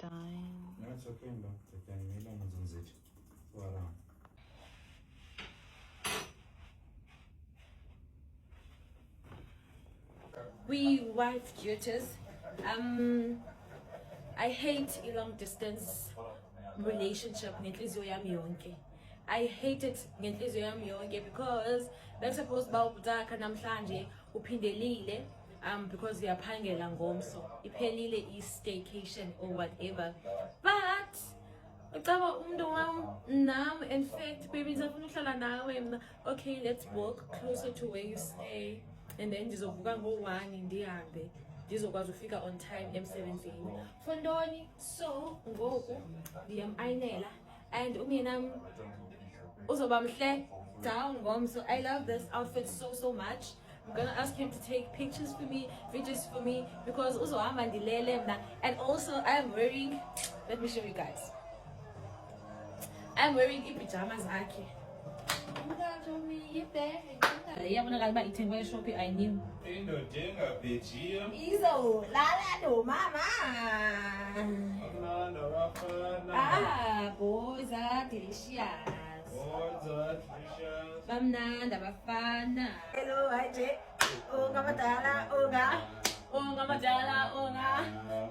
dying. No, it's okay, but can you know what's it? Voilà. We wife duties. I hate a long distance relationship ngenhliziyo yami yonke. I hate it ngenhliziyo yami yonke because bekusuppose ba ubutaka namhlanje uphindelile because uyaphangela ngomso. Iphelile i-staycation or whatever. But ucaba umuntu wami nami in fact baby ngizafuna ukuhlala nawe mina. Okay, let's walk closer to where you stay. And then ndizovuka ngo-1 ndihambe ndizokwazi ufika on time emsebenzini fondoni. So ngoku ndiyam-ayinela and umyena uzoba mhle down ngomso. I love this outfit so much. I'm gonna ask him to take pictures for me, videos for me, because uzohamba ndilele mna. And also I'm wearing, let me show you guys, I'm wearing i-pajamas zakhe. Iyabonakala uba ithengwe eshophi I knew. Indoda engabhejiyo. Izolala nomama. Amnandi abafana. Boys are delicious. Boys are delicious. Bamnandi abafana. Hello, Haje. Ungamadala, ungamadala,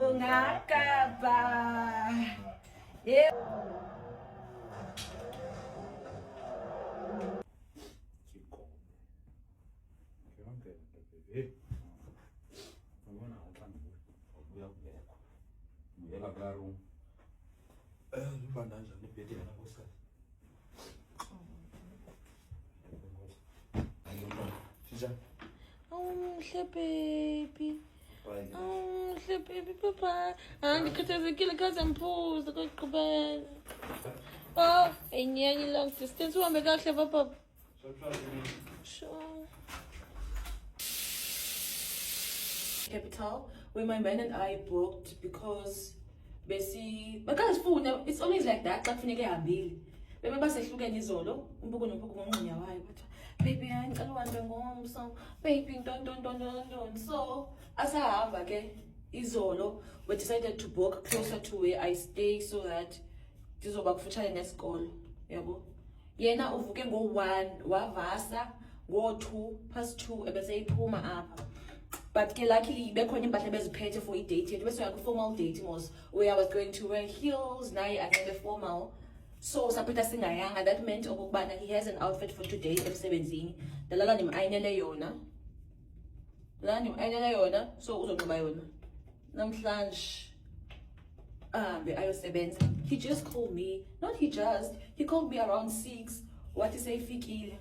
ungakaba. Yeah. Buyela kulaa room. Libanda njani ibhedi yena nkosikazi? Njani? Mhle baby. Mhle baby papa. Ndikhathazekile kaze mphuza kokugqibela. Enyenye long distance uhambe kahle papa. Sure. Capital, where my man and I booked because it's always like that. Xa kufuneka ehambile bebe basehlukene izolo umbuko nombuko ngomnqanya wayo but baby ngicela uhambe ngomso baby don't. So asahamba ke izolo we decided to book closer to where I stay so that ndizoba kufutshane nesikolo yabo. Yena uvuke ngo-1 wavasa ngo-2:02 ebeseyiphuma apha. But luckily, bekhona impahla beziphethe for i-date yethu bese yakho formal date mos where I was going to wear heels naye anebe formal. So saphetha singayanga, that meant okubana he has an outfit for today emsebenzini. Dalala ndim-ayinele yona. So uzonxiba yona namhlanje ahambe ayosebenza. He just called me, he called me around 6 wathi seyifikile.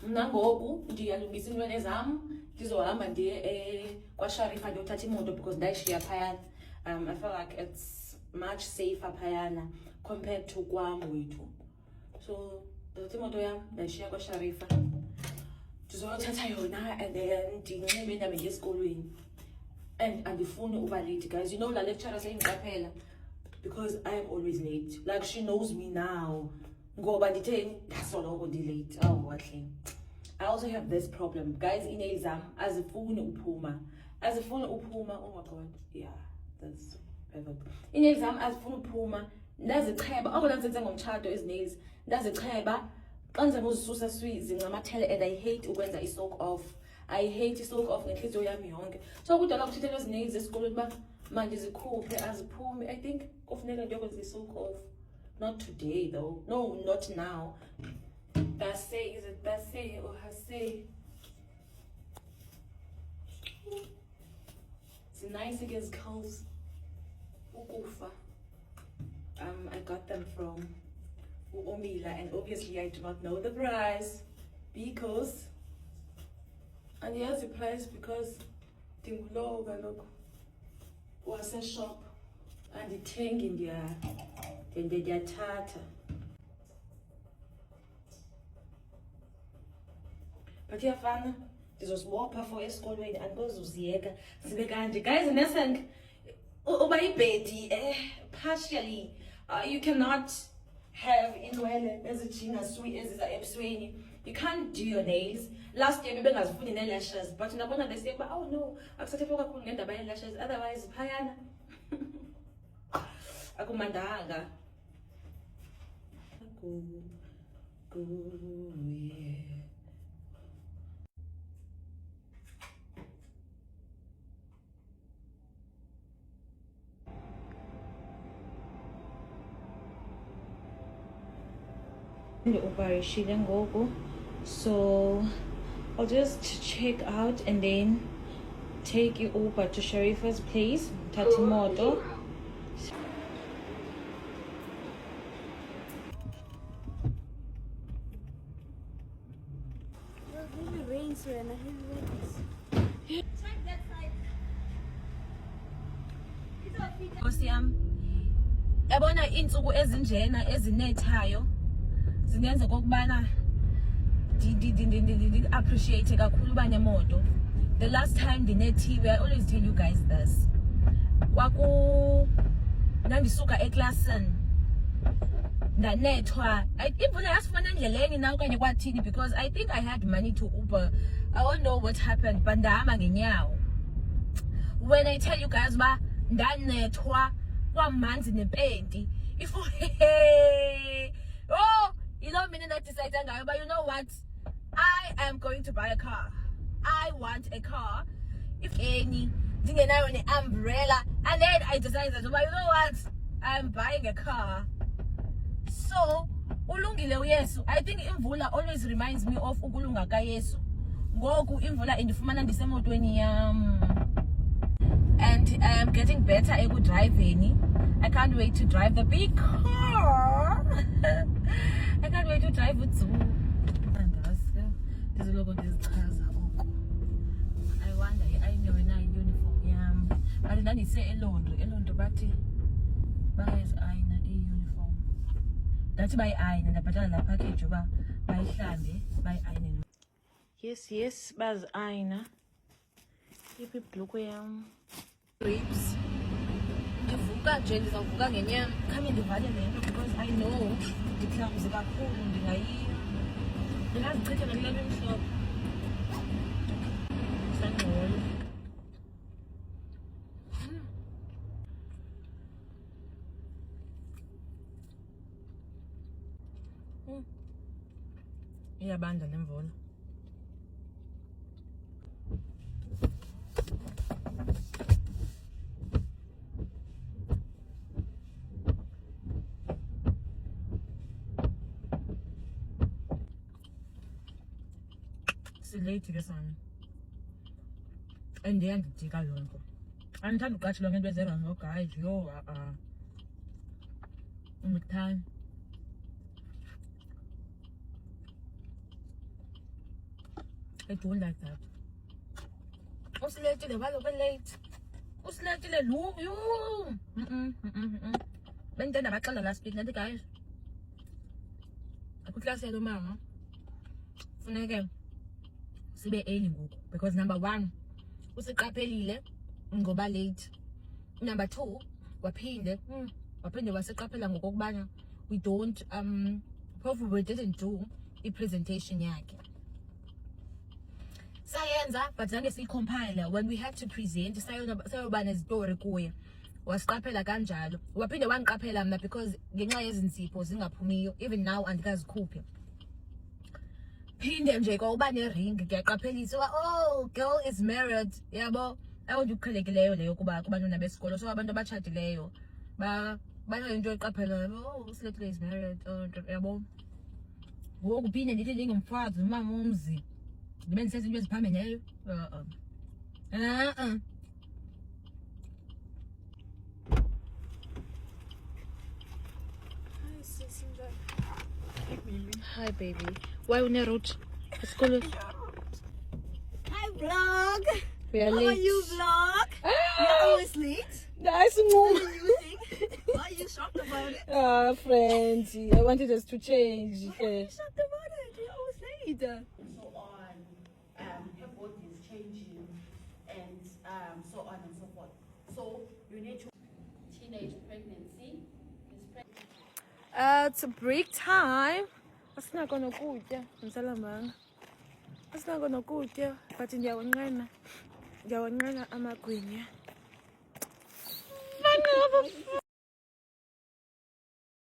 Mna ngoku ndiyalungisa iinwele zam ndizohamba ndiye kwaSharifa ndiyothatha imoto because ndayishiya phayana. I feel like it's much safer phayana compared to kwam wethu. So ndizothatha imoto yam ndayishiya kwaSharifa ndizoyothatha yona and then ndinxibe ndabe ndiye esikolweni. And andifuni uba late guys, you know la lecturer seyiqaphela because I am always late. Like she knows me now. Ngoba ndithe ndasoloko ndi-late. Wahle. I also have this problem guys, emails zam azifuni uphuma. Oh my god, yeah, that's perfect. Emails zam azifuni uphuma ndazicheba oko ndandisenze ngomtshato ezi-nails ndazicheba xa ndizama uzisusa zincamathele and I hate ukwenza i-soak off. I hate i-soak off ngenhliziyo yami yonke. So kudala kuthethelwa ezi-nails esikolweni uba mandizikhuphe aziphumi. I think kufuneka ndiyokwenza i-soak off. Not today though. No, not now. Basay, is it Basay or Hasay? It's nice against cows. Ukufa. I got them from Omila and obviously I do not know the price because and here's the price because Tingulo was a shop and the thing in their tata. But iyafana ndizosibopha for esikolweni andikuzuziyeka zibe kanje guys. In essence uba ibhedi partially you cannot have inwele ezijinga eziza ebusweni. You can't do your nails. Last year bebengazifuni nee-lashes but nabona this year oh no akusathetha kakhulu ngendaba yee-lashes otherwise phayana akumandanga. Yeah. The operation ngoku, so I'll just check out and then take you over to Sharifa's place, Tatimoto. Heavy rains, Rena. Heavy rains. Check that side. Nkosi yami, yabona iintsuku ezinjena ezinethayo zingenza kokubana ndi appreciate kakhulu uba nemoto. The last time ndinethiwe, I always tell you guys this. Ndandisuka eklasini ndanethwa. Imvula yasifana endleleni na okanye kwathini, because I think I had money to Uber. I don't know what happened, but ndahamba ngenyawo. When I tell you guys ba ndanethwa kwamanzi nepenti, oh, you know mina decide ngayo, but you know what? I am going to buy a car. I want a car. If any, ndingenayo ne umbrella, and then I decided, but you know what? I'm buying a car. So, ulungile uYesu. I think imvula always reminds me of ukulunga kaYesu. Ngoku imvula indifumana ndisemotweni yam. And I am getting better at driving. I can't wait to drive the big car. I can't wait to drive it too. There's a logo, there's cars. I wonder, I know in a uniform. Yeah, but then he say alone to batty. But is I in a uniform. That's by I and the patala package over by Sunday by I. Yes, Baz Aina. Keep it blue. Ribs. Ndivuka nje ndizavuka ngenyama khame ndivale lento because I know ndiklams kakhulu ndingazichitha ngale mhlobo sangqolo. Iyabanda nemvula. Late ke sana and ndiyandidika loo nto. Andithanda uqatshelwa ngento ezeranga guys. Yo umthani I don't like that. Usiletile baloke late. Usiletile lu yo bendithanda baxela last week, nanti guys akwiklasi yalo mama funeke sibe early ngoku, because number 1 usiqaphelile ngoba late, number 2 waphinde wasiqaphela ngokubana we don't probably didn't do i-presentation yakhe. Sayenza but zange siyicompile when we had to present. Sayoba nezitori kuye wasiqaphela kanjalo, waphinde wangiqaphela mna because ngenxa yezinsipho zingaphumiyo even now andikazikhuphi. Phinde nje kwauba ne-ring ngiyaqaphelisa oh, girl is married, yabo. Ayonto uqhelekileyo leyo kuba kubantwana besikolo. So abantu abatshatileyo banento eqaphela, oh, uSiletile is married, yabo. Ngoku phinde ndithi ndingumfazi umama womzi ndibe ndisenza into eziphambeneyo. Hi baby. Why une route? School. Hi vlog. We are How late. are you vlog? You're always late. Nice What move. are you think? Why are you shocked about it? Friends, I wanted us to change. Why are you shocked about it? You're always late. So on, her body is changing, and so on and so forth. So you need to teenage pregnancy is It's break time. Asinako nokutya, msalamanga. Asinako nokutya, but ndiyawanqena amagwinya.